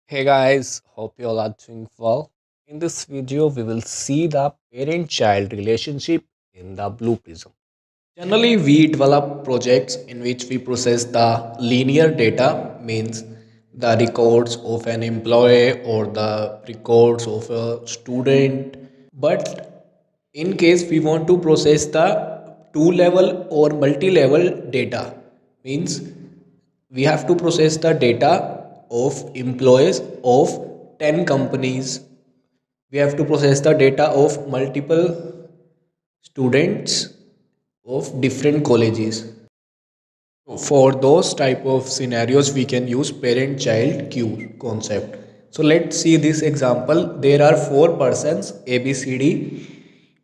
Hey guys, hope you all are doing well. In this video, we will see the parent-child relationship in the Blue Prism. Generally, we develop projects in which we process the linear data, means the records of an employee or the records of a student. But in case we want to process the two level or multi level data, means we have to process the data of employees of 10 companies. We have to process the data of multiple students of different colleges. For those type of scenarios, we can use parent child queue concept. So let's see this example. There are four persons A, B, C, D,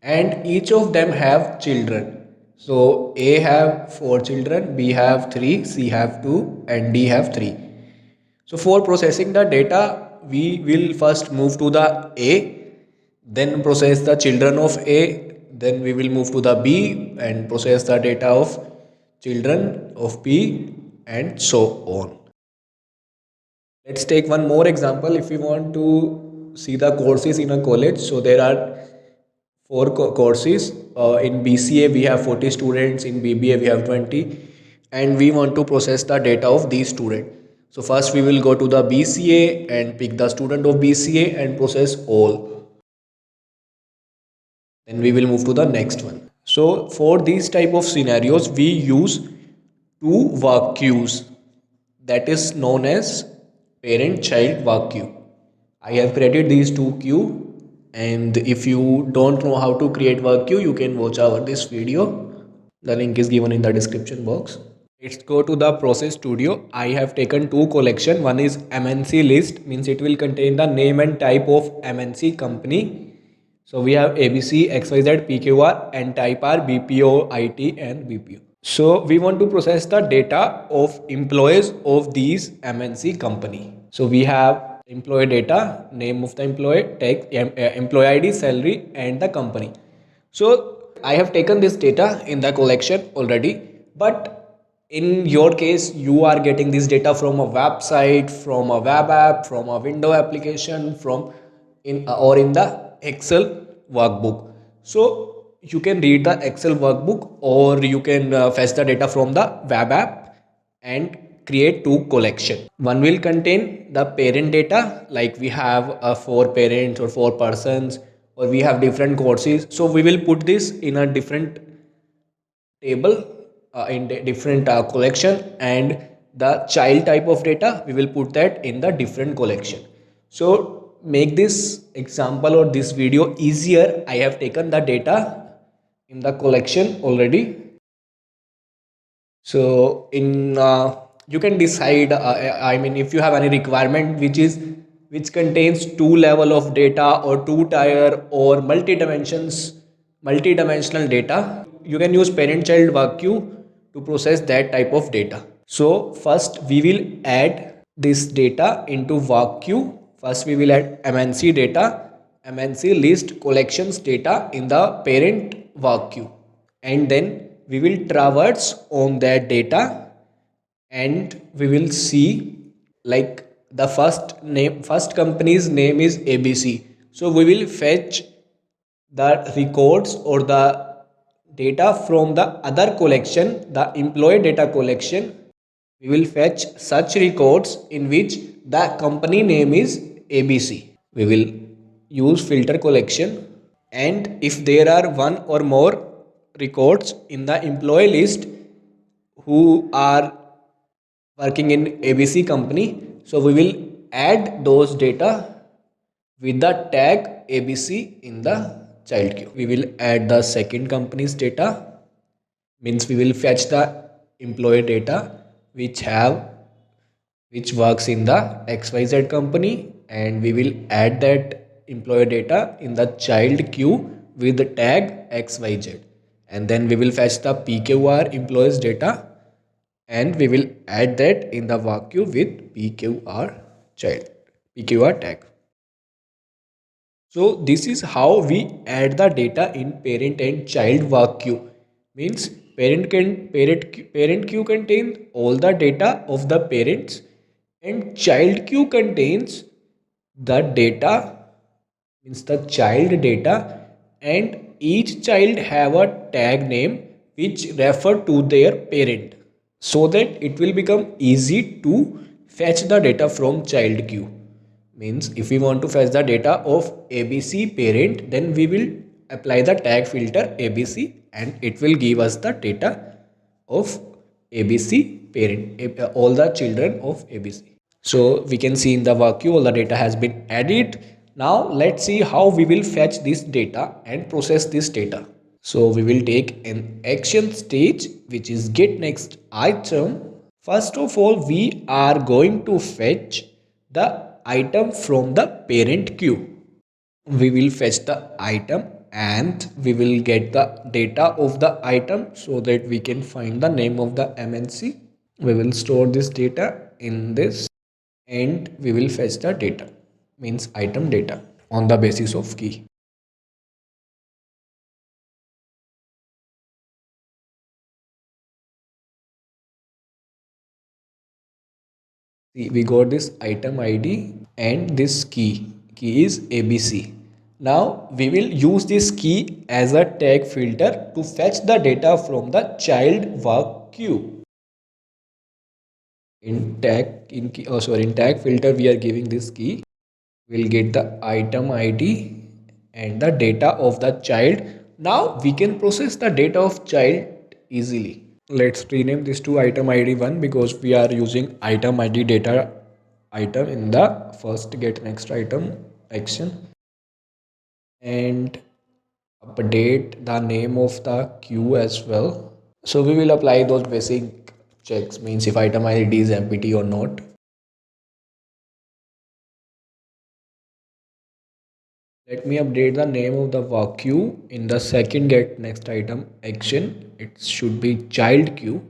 and each of them have children. So A have four children, B have three, C have two, and D have three. So for processing the data, we will first move to the A, then process the children of A, then we will move to the B and process the data of children of B, and so on. Let's take one more example. If we want to see the courses in a college, so there are four courses. In BCA, we have 40 students, in BBA, we have 20, and we want to process the data of these students. So, first, we will go to the BCA and pick the student of BCA and process all. Then we will move to the next one. So, for these type of scenarios, we use two work queues, that is known as parent child work queue. I have created these two queue, and if you don't know how to create work queue, you can watch our this video. The link is given in the description box. Let's go to the process studio. I have taken two collection. One is MNC list, means it will contain the name and type of MNC company. So we have ABC, XYZ, PQR, and type are BPO, IT, and BPO. So we want to process the data of employees of these MNC company. So we have employee data, name of the employee, tag, employee ID, salary, and the company. So I have taken this data in the collection already, but in your case, you are getting this data from a website, from a web app, from a window application, from in or in the Excel workbook. So you can read the Excel workbook, or you can fetch the data from the web app and create two collection. One will contain the parent data, like we have four parents or four persons, or we have different courses. So we will put this in a different table, in different collection, and the child type of data we will put that in the different collection. So make this example or this video easier, I have taken the data in the collection already. So in you can decide, I mean, if you have any requirement which contains two level of data or two tier or multi-dimensional data, you can use parent child work queue to process that type of data. So first we will add this data into work queue. First we will add MNC data, MNC list collections data in the parent work queue, and then we will traverse on that data, and we will see, like, the first company's name is ABC. So we will fetch the records or the data from the other collection, the employee data collection. We will fetch such records in which the company name is ABC. We will use filter collection, and if there are one or more records in the employee list who are working in ABC company, so we will add those data with the tag ABC in the child queue. We will add the second company's data, means we will fetch the employee data which works in the XYZ company, and we will add that employee data in the child queue with the tag XYZ, and then we will fetch the PQR employees data, and we will add that in the work queue with PQR child, PQR tag. So this is how we add the data in parent and child work queue. Means parent queue contains all the data of the parents, and child queue contains the data means the child data, and each child have a tag name which refer to their parent, so that it will become easy to fetch the data from child queue. Means if we want to fetch the data of abc parent, then we will apply the tag filter abc, and it will give us the data of abc parent, all the children of abc. So we can see in the workflow all the data has been added. Now let's see how we will fetch this data and process this data. So we will take an action stage, which is get next item. First of all, we are going to fetch the item from the parent queue. We will fetch the item and we will get the data of the item so that we can find the name of the MNC. We will store this data in this and we will fetch the data, means item data, on the basis of key. See, we got this item ID and this key is ABC. Now we will use this key as a tag filter to fetch the data from the child work queue. In tag filter we are giving this key. We'll get the item ID and the data of the child. Now we can process the data of child easily. Let's rename this to item ID 1 because we are using item ID data item in the first get next item action, and update the name of the queue as well. So we will apply those basic checks, means if item ID is empty or not. Let me update the name of the work queue in the second get next item action. It should be child queue.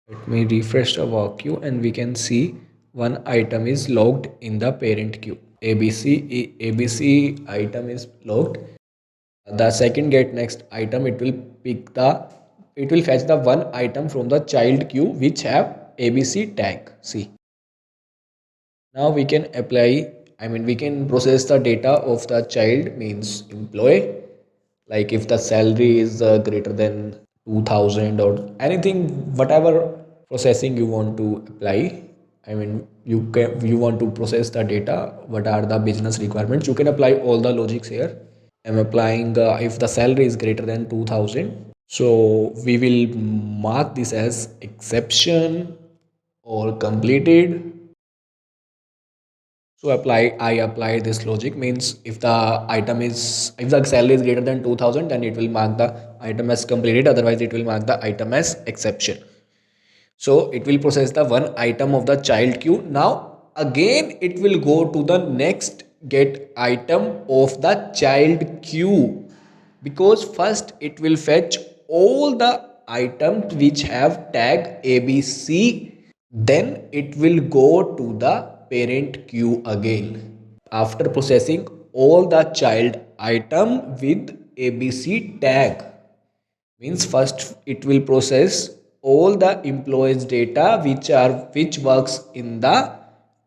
Let me refresh the work queue and we can see one item is logged in the parent queue. ABC item is logged. The second get next item, it will fetch the one item from the child queue which have ABC tag. See, now we can apply, we can process the data of the child, means employee, like if the salary is greater than 2000 or anything, whatever processing you want to apply. You want to process the data, what are the business requirements, you can apply all the logics here. I'm applying if the salary is greater than 2000, so we will mark this as exception or completed. So I apply this logic, means if the salary is greater than 2000, then it will mark the item as completed, otherwise it will mark the item as exception. So it will process the one item of the child queue. Now again it will go to the next get item of the child queue, because first it will fetch all the items which have tag ABC, then it will go to the parent queue again. After processing all the child item with ABC tag, means first it will process all the employees data which works in the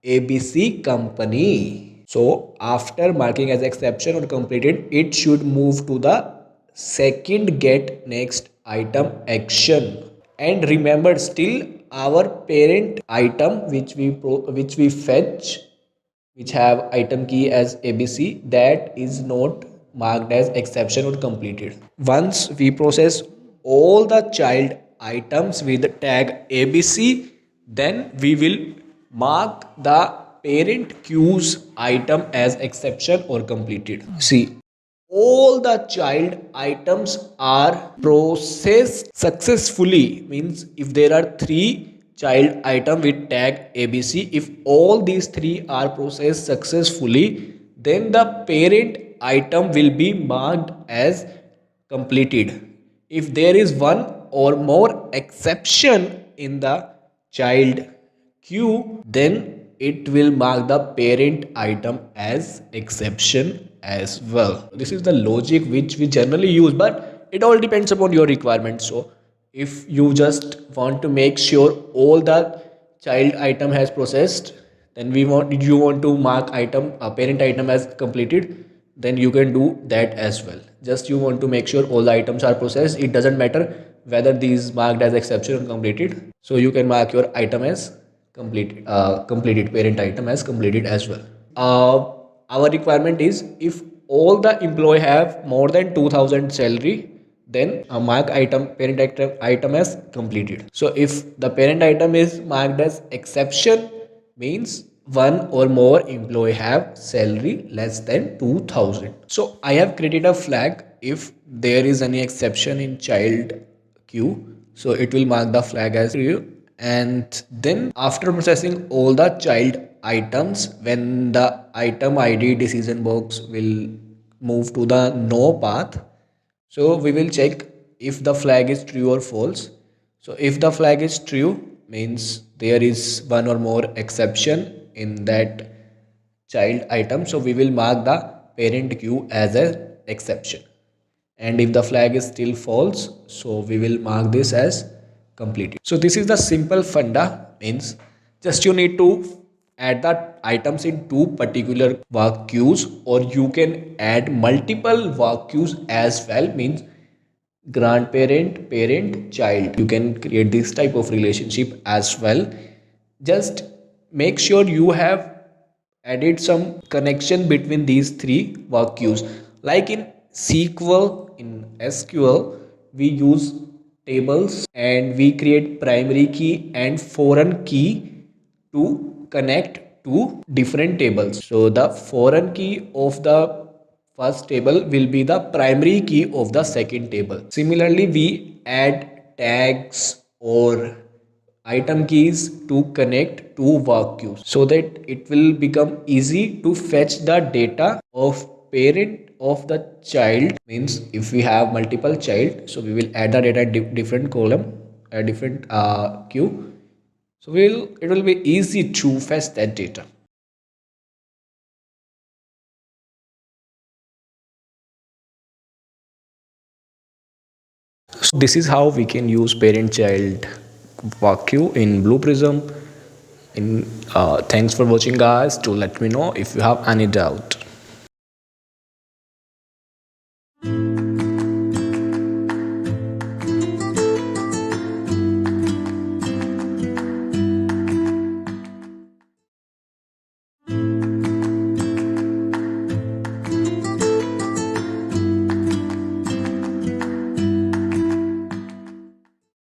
ABC company. So after marking as exception or completed, it should move to the second get next item action. And remember, still our parent item which we fetch, which have item key as ABC, that is not marked as exception or completed. Once we process all the child items with tag ABC, then we will mark the parent queue's item as exception or completed. See, all the child items are processed successfully, means if there are three child item with tag ABC, if all these three are processed successfully, then the parent item will be marked as completed. If there is one or more exception in the child queue, then it will mark the parent item as exception as well. This is the logic which we generally use, but it all depends upon your requirements. So if you just want to make sure all the child item has processed, then we want you want to mark item parent item as completed, then you can do that as well. Just you want to make sure all the items are processed. It doesn't matter whether these marked as exception or completed, so you can mark your item as completed, parent item as completed as well. uh, our requirement is if all the employee have more than 2000 salary, then a mark item parent item as completed. So if the parent item is marked as exception, means one or more employee have salary less than 2000. So I have created a flag if there is any exception in child queue, so it will mark the flag as true. And then after processing all the child items, when the item id decision box will move to the no path, so we will check if the flag is true or false. So if the flag is true, means there is one or more exception in that child item, so we will mark the parent queue as an exception. And if the flag is still false, so we will mark this as completed. So this is the simple funda, means just you need to add the items in two particular work queues, or you can add multiple work queues as well, means grandparent, parent, child, you can create this type of relationship as well. Just make sure you have added some connection between these three work queues. Like in SQL, in SQL we use tables and we create primary key and foreign key to connect to different tables. So the foreign key of the first table will be the primary key of the second table. Similarly, we add tags or item keys to connect two work queues so that it will become easy to fetch the data of parent of the child. Means if we have multiple child, so we will add the data in different column, a different queue, so it will be easy to fetch that data. So this is how we can use parent child queue in Blue Prism. In thanks for watching guys. To let me know if you have any doubt.